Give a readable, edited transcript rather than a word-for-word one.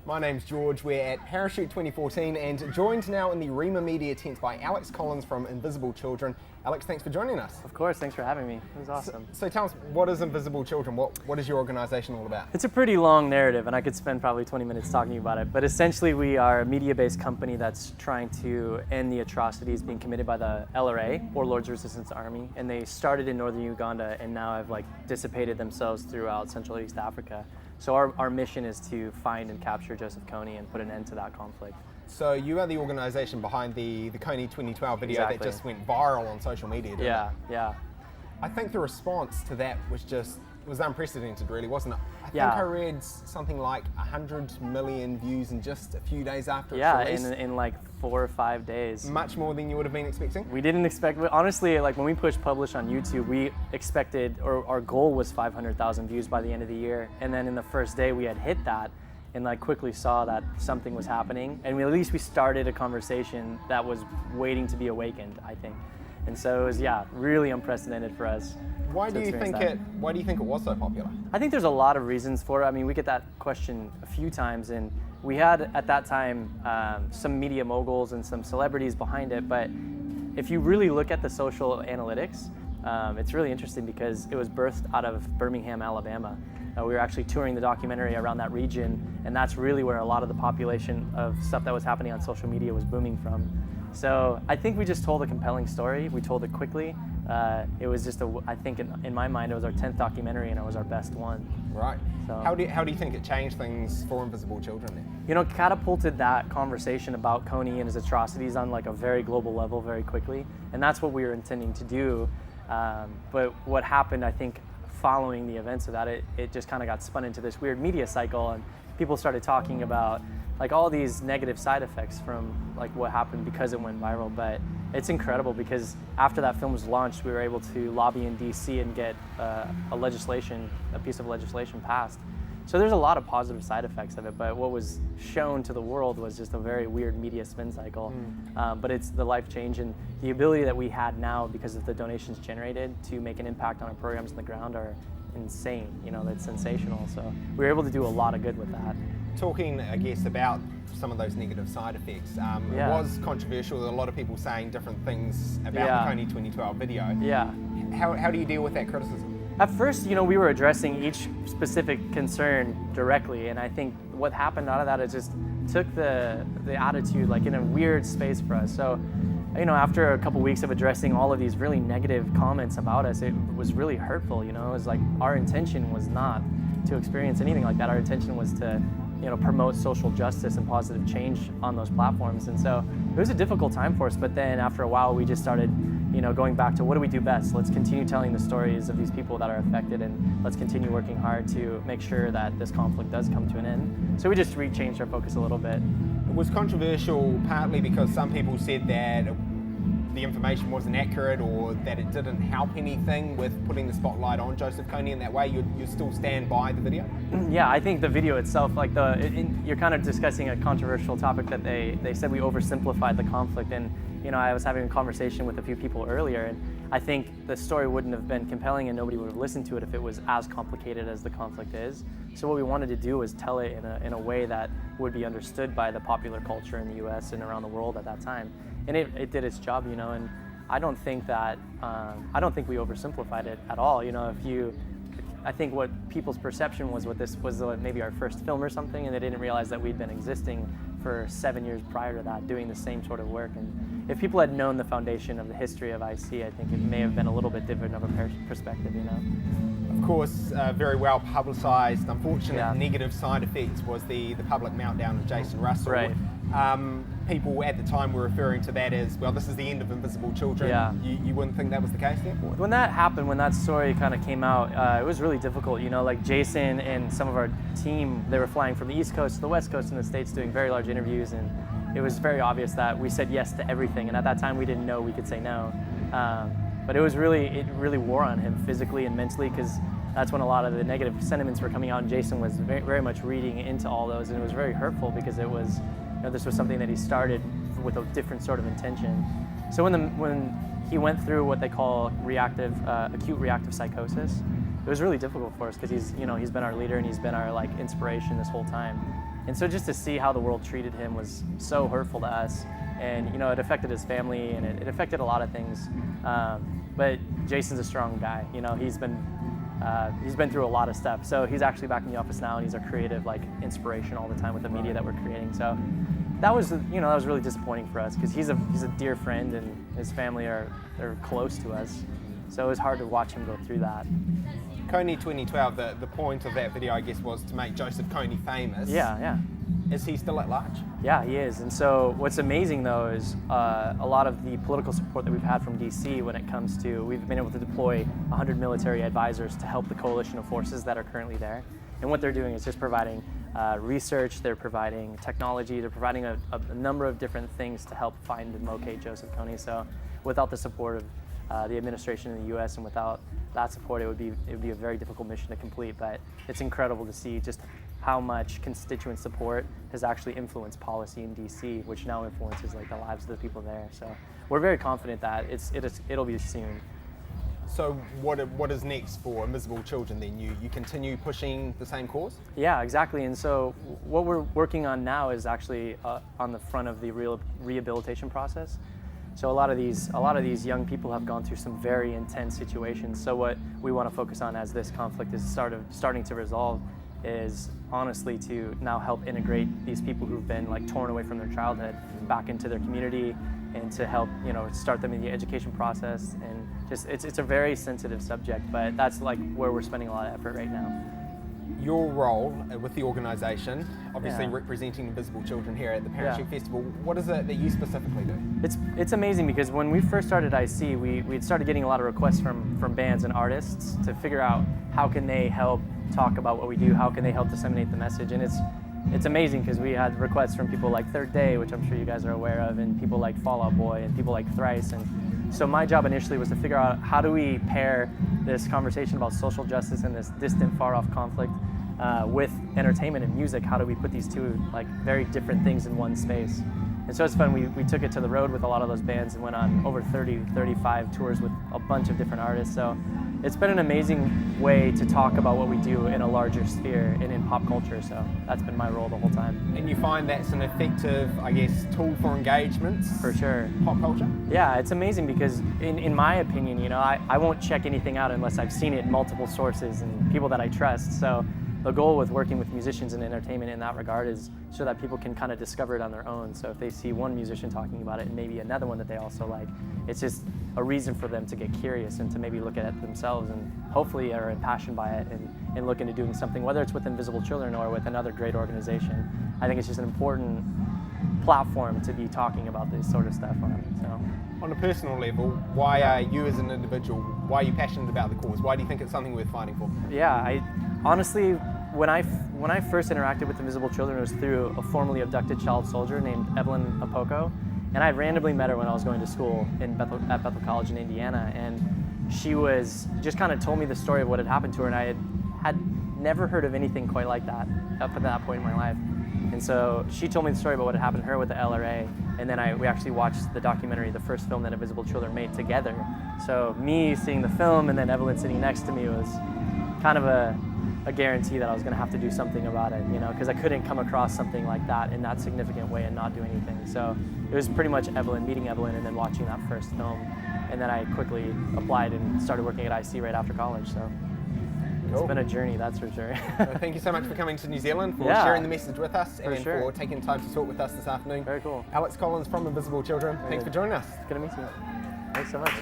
My name's George. We're at Parachute 2014 and joined now in the Rhema Media tent by Alex Collins from Invisible Children. Alex, thanks for joining us. Of course, thanks for having me. It was awesome. So tell us, what is Invisible Children? What is your organization all about? It's a pretty long narrative and I could spend probably 20 minutes talking about it, but essentially we are a media-based company that's trying to end the atrocities being committed by the LRA, or Lord's Resistance Army, and they started in northern Uganda and now have dissipated themselves throughout Central East Africa. So our mission is to find and capture Joseph Kony and put an end to that conflict. So you are the organization behind the Kony 2012 video Exactly. that just went viral on social media, didn't it? Yeah. I think the response to that was unprecedented, really, wasn't it? I think Yeah. I read something like 100 million views in just a few days after its Yeah, release. in like 4 or 5 days. Much more than you would have been expecting? We didn't expect, honestly, when we pushed publish on YouTube, we expected, or our goal was 500,000 views by the end of the year. And then in the first day we had hit that and quickly saw that something was happening. And at least we started a conversation that was waiting to be awakened, I think. And so it was, really unprecedented for us. Why do you think it was so popular? I think there's a lot of reasons for it. I mean, we get that question a few times, and we had at that time some media moguls and some celebrities behind it. But if you really look at the social analytics, it's really interesting because it was birthed out of Birmingham, Alabama. We were actually touring the documentary around that region, and that's really where a lot of the population of stuff that was happening on social media was booming from. So I think we just told a compelling story. We told it quickly. It was just I think in my mind, it was our 10th documentary and it was our best one. Right. So, how do you think it changed things for Invisible Children then? Catapulted that conversation about Kony and his atrocities on a very global level very quickly. And that's what we were intending to do. But what happened, I think, following the events of that, it just kind of got spun into this weird media cycle, and people started talking about all these negative side effects from what happened because it went viral. But it's incredible because after that film was launched, we were able to lobby in DC and get a piece of legislation passed. So there's a lot of positive side effects of it, but what was shown to the world was just a very weird media spin cycle. But it's the life change and the ability that we had now because of the donations generated to make an impact on our programs on the ground are insane. That's sensational. So we were able to do a lot of good with that. Talking, I guess, about some of those negative side effects, it was controversial. A lot of people saying different things about the Kony 2012 video. Yeah. How do you deal with that criticism? At first, we were addressing each specific concern directly, and I think what happened out of that is just took the attitude in a weird space for us. So, after a couple weeks of addressing all of these really negative comments about us, it was really hurtful. It was our intention was not to experience anything like that. Our intention was to promote social justice and positive change on those platforms. And so it was a difficult time for us, but then after a while we just started going back to what do we do best? Let's continue telling the stories of these people that are affected, and let's continue working hard to make sure that this conflict does come to an end. So we just changed our focus a little bit. It was controversial partly because some people said that the information wasn't accurate or that it didn't help anything with putting the spotlight on Joseph Kony in that way. You still stand by the video? Yeah, I think the video itself, you're kind of discussing a controversial topic that they said we oversimplified the conflict, and I was having a conversation with a few people earlier, and I think the story wouldn't have been compelling and nobody would have listened to it if it was as complicated as the conflict is. So what we wanted to do was tell it in a way that would be understood by the popular culture in the US and around the world at that time. And it did its job, and I don't think we oversimplified it at all. I think what people's perception was this was maybe our first film or something, and they didn't realize that we'd been existing for 7 years prior to that, doing the same sort of work. And if people had known the foundation of the history of IC, I think it may have been a little bit different of a perspective, Of course, very well publicised, unfortunate negative side effect was the public meltdown of Jason Russell. Right. People at the time were referring to that as, well, this is the end of Invisible Children. Yeah. You wouldn't think that was the case then? When that happened, when that story kind of came out, it was really difficult. Jason and some of our team, they were flying from the East Coast to the West Coast in the States doing very large interviews, and it was very obvious that we said yes to everything, and at that time we didn't know we could say no. But it really wore on him physically and mentally, because that's when a lot of the negative sentiments were coming out, and Jason was very, very much reading into all those, and it was very hurtful because it was, this was something that he started with a different sort of intention. So when he went through what they call acute reactive psychosis, it was really difficult for us because he's been our leader and he's been our inspiration this whole time. And so just to see how the world treated him was so hurtful to us. And, you know, it affected his family, and it affected a lot of things. But Jason's a strong guy. You know, he's been through a lot of stuff. So he's actually back in the office now, and he's our creative, like, inspiration all the time with the media that we're creating. So that was, you know, that was really disappointing for us, because he's a dear friend, and his family they're close to us. So it was hard to watch him go through that. Kony 2012, the point of that video, I guess, was to make Joseph Kony famous. Yeah. Is he still at large? Yeah, he is. And so what's amazing, though, is a lot of the political support that we've had from DC when it comes to, we've been able to deploy 100 military advisors to help the coalition of forces that are currently there. And what they're doing is just providing research, they're providing technology, they're providing a number of different things to help find and locate Joseph Kony. So without the support of the administration in the U.S. and without that support, it would be a very difficult mission to complete. But it's incredible to see just how much constituent support has actually influenced policy in DC, which now influences, like, the lives of the people there. So we're very confident that it'll be soon. So what is next for Invisible Children then? You continue pushing the same cause? Yeah, exactly. And so what we're working on now is actually on the front of the rehabilitation process. So a lot of these young people have gone through some very intense situations. So what we want to focus on as this conflict is starting to resolve is honestly to now help integrate these people who've been, like, torn away from their childhood back into their community, and to help, you know, start them in the education process. And just it's a very sensitive subject, but that's, like, where we're spending a lot of effort right now. Your role with the organisation, obviously Yeah. representing Invisible Children here at the Parent Yeah. Shoot Festival, what is it that you specifically do? It's amazing, because when we first started IC, we'd started getting a lot of requests from bands and artists to figure out how can they help talk about what we do, how can they help disseminate the message. And it's amazing, because we had requests from people like Third Day, which I'm sure you guys are aware of, and people like Fall Out Boy, and people like Thrice. And so my job initially was to figure out how do we pair this conversation about social justice and this distant, far-off conflict with entertainment and music. How do we put these two, like, very different things in one space? And so it's fun. We took it to the road with a lot of those bands and went on over 35 tours with a bunch of different artists. So it's been an amazing way to talk about what we do in a larger sphere and in pop culture. So that's been my role the whole time. And you find that's an effective, I guess, tool for engagements? For sure. Pop culture? Yeah, it's amazing, because in my opinion, you know, I won't check anything out unless I've seen it in multiple sources and people that I trust. So the goal with working with musicians and entertainment in that regard is so that people can kind of discover it on their own. So if they see one musician talking about it and maybe another one that they also like, it's just a reason for them to get curious and to maybe look at it themselves, and hopefully are impassioned by it and look into doing something, whether it's with Invisible Children or with another great organization. I think it's just an important platform to be talking about this sort of stuff on. So, on a personal level, why are you as an individual, why are you passionate about the cause? Why do you think it's something worth fighting for? Yeah, I honestly, when I first interacted with Invisible Children, it was through a formerly abducted child soldier named Evelyn Apoko, and I randomly met her when I was going to school at Bethel College in Indiana, and she was just kind of told me the story of what had happened to her, and I had never heard of anything quite like that up to that point in my life. And so she told me the story about what had happened to her with the LRA, and then we actually watched the documentary, the first film that Invisible Children made together. So me seeing the film and then Evelyn sitting next to me was kind of a guarantee that I was going to have to do something about it, you know, because I couldn't come across something like that in that significant way and not do anything. So it was pretty much meeting Evelyn and then watching that first film. And then I quickly applied and started working at IC right after college. So Cool. It's been a journey, that's for sure. Well, thank you so much for coming to New Zealand, for sharing the message with us, and for taking time to talk with us this afternoon. Very cool. Alex Collins from Invisible Children, thanks for joining us. Good to meet you. Thanks so much.